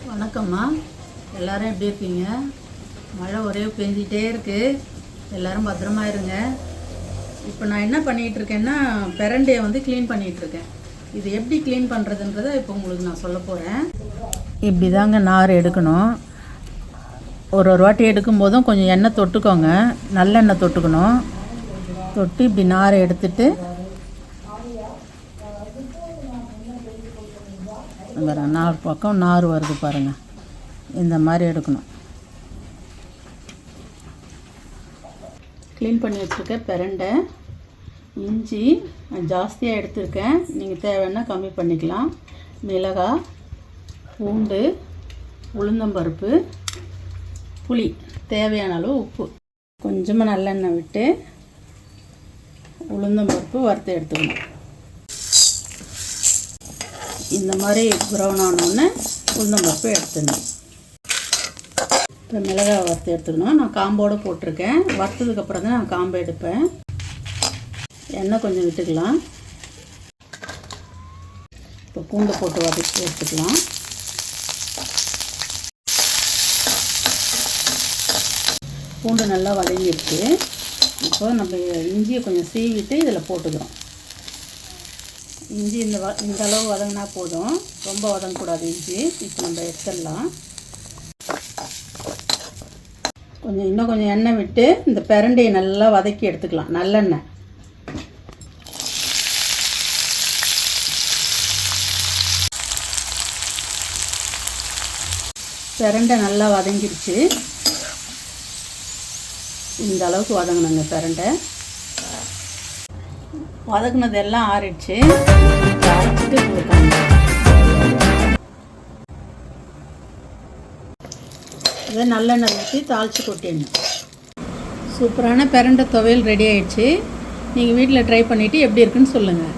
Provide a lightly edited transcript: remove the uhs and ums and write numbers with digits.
வணக்கம்மா, எல்லோரும் எப்படி இருக்கீங்க? மழை ஒரே பெஞ்சிட்டே இருக்குது. எல்லோரும் பத்திரமா இருங்க. இப்போ நான் என்ன பண்ணிகிட்ருக்கேன்னா, பிரண்டையை வந்து க்ளீன் பண்ணிகிட்ருக்கேன். இது எப்படி க்ளீன் பண்ணுறதுன்றதை இப்போ உங்களுக்கு நான் சொல்ல போகிறேன். இப்படி தாங்க நார் எடுக்கணும். ஒரு வாட்டி எடுக்கும்போதும் கொஞ்சம் எண்ணெய் தொட்டுக்கோங்க, நல்லெண்ணெய் தொட்டுக்கணும். தொட்டு இப்படி நாரை எடுத்துட்டு வேறு 4 பக்கம் நார் வருது பாருங்கள், இந்த மாதிரி எடுக்கணும். க்ளீன் பண்ணி வச்சுருக்க பிரண்டை, இஞ்சி ஜாஸ்தியாக எடுத்துருக்கேன், நீங்கள் தேவைன்னா கம்மி பண்ணிக்கலாம். மிளகாய், பூண்டு, உளுந்தம்பருப்பு, புளி, தேவையான அளவு உப்பு, கொஞ்சமாக நல்லெண்ணெய் விட்டு உளுந்தம்பருப்பு வறுத்து எடுத்துக்கணும். இந்த மாதிரி ப்ரௌன் ஆனோடனே உளுந்தம்பருப்பு எடுத்துக்கணும். இப்போ மிளகாய் வறுத்து எடுத்துக்கணும். நான் காம்போடு போட்டிருக்கேன். வறுத்ததுக்கப்புறம் தான் நான் காம்பை எடுப்பேன். எண்ணெய் கொஞ்சம் விட்டுக்கலாம். இப்போ பூண்டு போட்டு வதக்கி எடுத்துக்கலாம். பூண்டு நல்லா வதங்கிடுச்சு. இப்போ நம்ம இஞ்சியை கொஞ்சம் சீவிட்டு இதில் போட்டுக்கிறோம். இஞ்சி இந்த அளவு வதங்கினா போதும், ரொம்ப வதங்கக்கூடாது இஞ்சி. இப்போ நம்ம எடுத்துடலாம். இன்னும் கொஞ்சம் எண்ணெய் விட்டு இந்த பிரண்டையை நல்லா வதக்கி எடுத்துக்கலாம். நல்லெண்ணெய். பிரண்டை நல்லா வதங்கிடுச்சு. இந்த அளவுக்கு வதங்கணுங்க பிரண்டை. வதக்குனது எல்லாம் ஆறிடுச்சு. அரைச்சிட்டு கொடுக்காங்க. இதை நல்லெண்ணெய் ஊற்றி தாளித்து கொட்டிடணும். சூப்பரான பிரண்டை துவையல் ரெடி ஆயிடுச்சு. நீங்கள் வீட்டில் ட்ரை பண்ணிவிட்டு எப்படி இருக்குன்னு சொல்லுங்கள்.